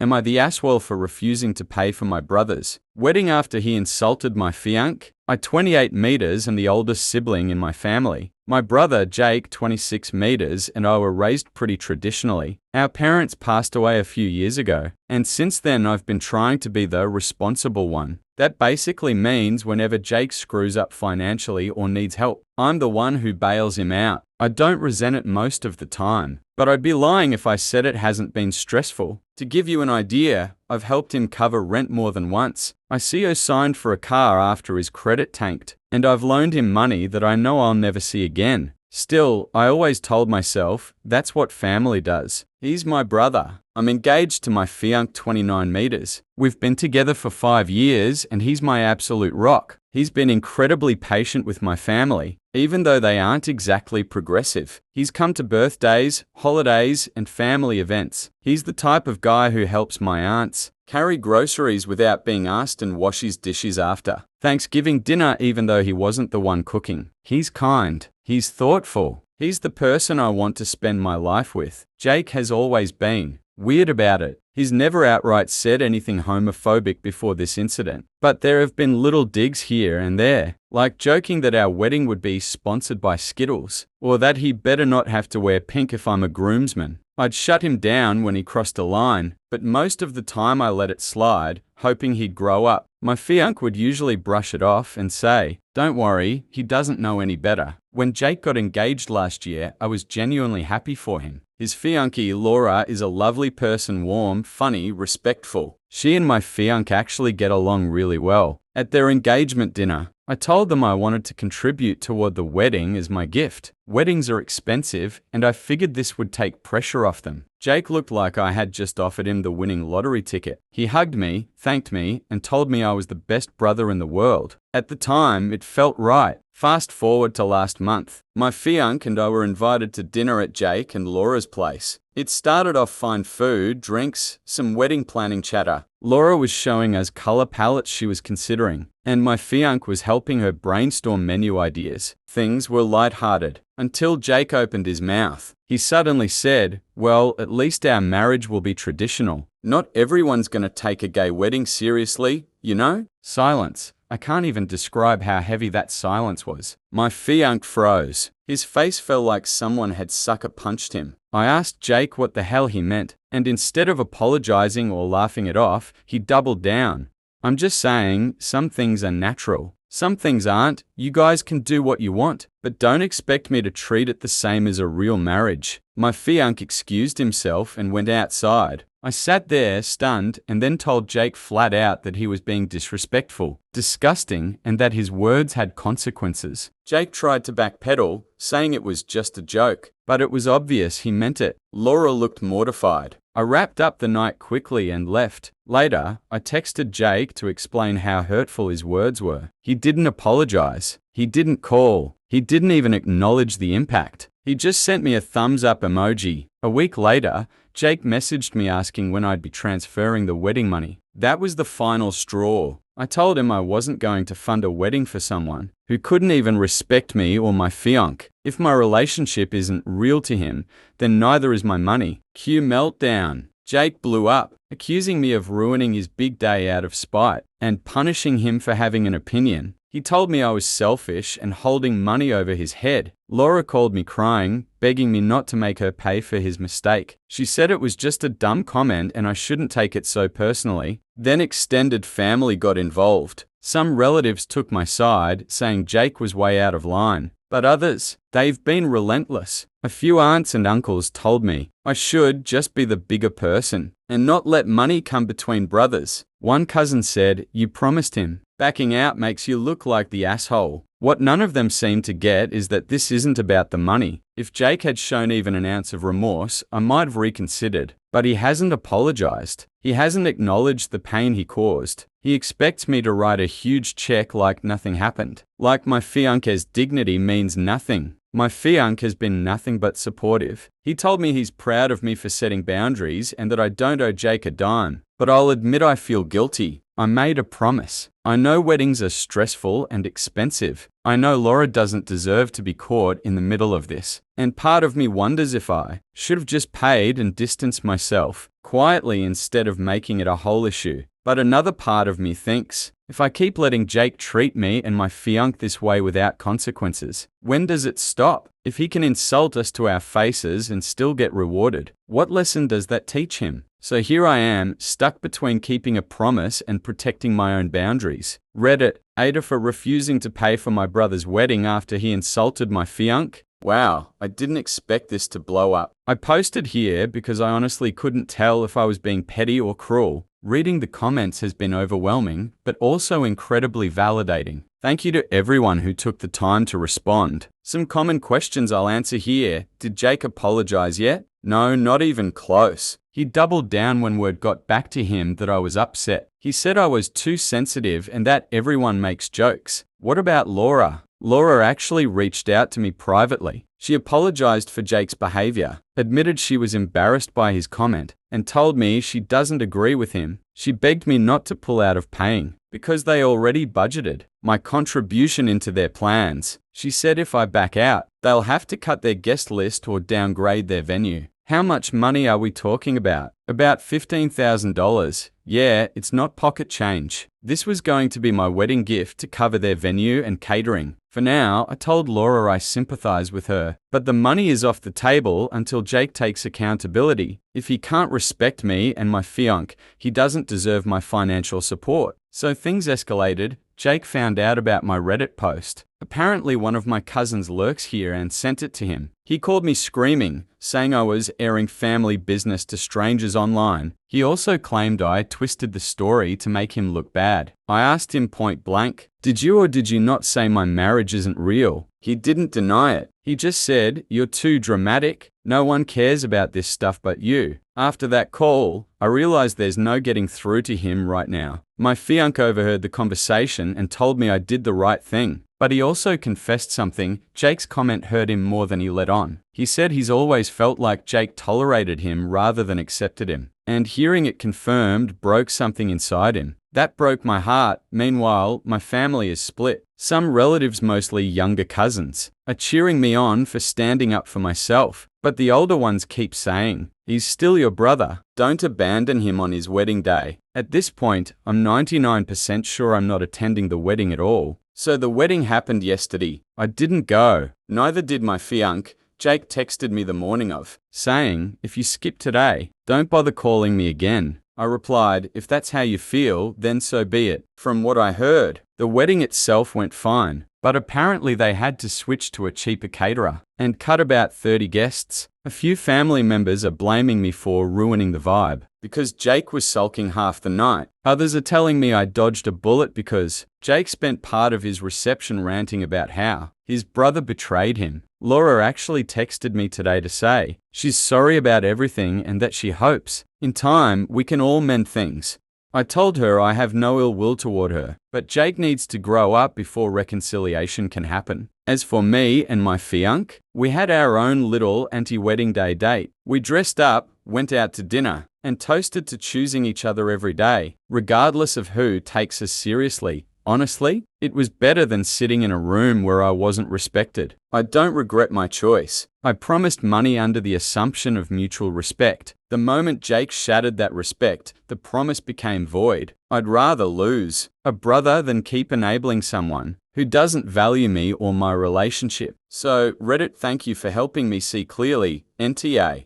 Am I the asshole for refusing to pay for my brother's wedding after he insulted my fiancé? I'm 28 meters and the oldest sibling in my family. My brother, Jake, 26 meters, and I were raised pretty traditionally. Our parents passed away a few years ago, and since then I've been trying to be the responsible one. That basically means whenever Jake screws up financially or needs help, I'm the one who bails him out. I don't resent it most of the time, but I'd be lying if I said it hasn't been stressful. To give you an idea, I've helped him cover rent more than once. I CO signed for a car after his credit tanked, and I've loaned him money that I know I'll never see again. Still, I always told myself, that's what family does. He's my brother. I'm engaged to my fiancé 29 meters. We've been together for 5 years and he's my absolute rock. He's been incredibly patient with my family, even though they aren't exactly progressive. He's come to birthdays, holidays, and family events. He's the type of guy who helps my aunts carry groceries without being asked and washes dishes after Thanksgiving dinner even though he wasn't the one cooking. He's kind. He's thoughtful. He's the person I want to spend my life with. Jake has always been weird about it. He's never outright said anything homophobic before this incident, but there have been little digs here and there, like joking that our wedding would be sponsored by Skittles, or that he better not have to wear pink if I'm a groomsman. I'd shut him down when he crossed a line, but most of the time I let it slide, hoping he'd grow up. My fiancé would usually brush it off and say, "Don't worry, he doesn't know any better." When Jake got engaged last year, I was genuinely happy for him. His fiancée, Laura, is a lovely person, warm, funny, respectful. She and my fiancé actually get along really well. At their engagement dinner, I told them I wanted to contribute toward the wedding as my gift. Weddings are expensive, and I figured this would take pressure off them. Jake looked like I had just offered him the winning lottery ticket. He hugged me, thanked me, and told me I was the best brother in the world. At the time, it felt right. Fast forward to last month. My fiancé and I were invited to dinner at Jake and Laura's place. It started off fine food, drinks, some wedding planning chatter. Laura was showing us color palettes she was considering, and my fiancé was helping her brainstorm menu ideas. Things were lighthearted, until Jake opened his mouth. He suddenly said, "Well, at least our marriage will be traditional. Not everyone's gonna take a gay wedding seriously, you know?" Silence. I can't even describe how heavy that silence was. My fiancé froze. His face felt like someone had sucker punched him. I asked Jake what the hell he meant, and instead of apologizing or laughing it off, he doubled down. "I'm just saying, some things are natural. Some things aren't. You guys can do what you want, but don't expect me to treat it the same as a real marriage." My fiancé excused himself and went outside. I sat there, stunned, and then told Jake flat out that he was being disrespectful, disgusting, and that his words had consequences. Jake tried to backpedal, saying it was just a joke, but it was obvious he meant it. Laura looked mortified. I wrapped up the night quickly and left. Later, I texted Jake to explain how hurtful his words were. He didn't apologize. He didn't call. He didn't even acknowledge the impact. He just sent me a thumbs up emoji. A week later, Jake messaged me asking when I'd be transferring the wedding money. That was the final straw. I told him I wasn't going to fund a wedding for someone who couldn't even respect me or my fiancé. If my relationship isn't real to him, then neither is my money. Cue meltdown. Jake blew up, accusing me of ruining his big day out of spite and punishing him for having an opinion. He told me I was selfish and holding money over his head. Laura called me crying, begging me not to make her pay for his mistake. She said it was just a dumb comment and I shouldn't take it so personally. Then extended family got involved. Some relatives took my side, saying Jake was way out of line. But others, they've been relentless. A few aunts and uncles told me I should just be the bigger person and not let money come between brothers. One cousin said, "You promised him. Backing out makes you look like the asshole." What none of them seem to get is that this isn't about the money. If Jake had shown even an ounce of remorse, I might have reconsidered. But he hasn't apologized. He hasn't acknowledged the pain he caused. He expects me to write a huge check like nothing happened. Like my fiancé's dignity means nothing. My fiancé has been nothing but supportive. He told me he's proud of me for setting boundaries and that I don't owe Jake a dime. But I'll admit I feel guilty. I made a promise. I know weddings are stressful and expensive. I know Laura doesn't deserve to be caught in the middle of this. And part of me wonders if I should have just paid and distanced myself. quietly instead of making it a whole issue. But another part of me thinks, if I keep letting Jake treat me and my fiancé this way without consequences, when does it stop? If he can insult us to our faces and still get rewarded, what lesson does that teach him? So here I am, stuck between keeping a promise and protecting my own boundaries. Reddit, Ada for refusing to pay for my brother's wedding after he insulted my fiancé. Wow, I didn't expect this to blow up. I posted here because I honestly couldn't tell if I was being petty or cruel. Reading the comments has been overwhelming, but also incredibly validating. Thank you to everyone who took the time to respond. Some common questions I'll answer here. Did Jake apologize yet? No, not even close. He doubled down when word got back to him that I was upset. He said I was too sensitive and that everyone makes jokes. What about Laura? Laura actually reached out to me privately. She apologized for Jake's behavior, admitted she was embarrassed by his comment, and told me she doesn't agree with him. She begged me not to pull out of paying, because they already budgeted my contribution into their plans. She said if I back out, they'll have to cut their guest list or downgrade their venue. How much money are we talking about? About $15,000. Yeah, it's not pocket change. This was going to be my wedding gift to cover their venue and catering. For now, I told Laura I sympathize with her, but the money is off the table until Jake takes accountability. If he can't respect me and my fiancé, he doesn't deserve my financial support. So things escalated. Jake found out about my Reddit post. Apparently one of my cousins lurks here and sent it to him. He called me screaming, saying I was airing family business to strangers online. He also claimed I twisted the story to make him look bad. I asked him point blank, did you or did you not say my marriage isn't real? He didn't deny it. He just said, you're too dramatic. No one cares about this stuff but you. After that call, I realized there's no getting through to him right now. My fiancé overheard the conversation and told me I did the right thing. But he also confessed something. Jake's comment hurt him more than he let on. He said he's always felt like Jake tolerated him rather than accepted him. And hearing it confirmed broke something inside him. That broke my heart. Meanwhile, my family is split. Some relatives, mostly younger cousins, are cheering me on for standing up for myself. But the older ones keep saying, he's still your brother. Don't abandon him on his wedding day. At this point, I'm 99% sure I'm not attending the wedding at all. So the wedding happened yesterday. I didn't go. Neither did my fiancé. Jake texted me the morning of, saying, if you skip today, don't bother calling me again. I replied, if that's how you feel, then so be it. From what I heard, the wedding itself went fine, but apparently they had to switch to a cheaper caterer and cut about 30 guests. A few family members are blaming me for ruining the vibe because Jake was sulking half the night. Others are telling me I dodged a bullet because Jake spent part of his reception ranting about how his brother betrayed him. Laura actually texted me today to say she's sorry about everything and that she hopes, in time, we can all mend things. I told her I have no ill will toward her, but Jake needs to grow up before reconciliation can happen. As for me and my fiancé, we had our own little anti-wedding day date. We dressed up, went out to dinner, and toasted to choosing each other every day, regardless of who takes us seriously. Honestly, it was better than sitting in a room where I wasn't respected. I don't regret my choice. I promised money under the assumption of mutual respect. The moment Jake shattered that respect, the promise became void. I'd rather lose a brother than keep enabling someone who doesn't value me or my relationship. So, Reddit, thank you for helping me see clearly. NTA.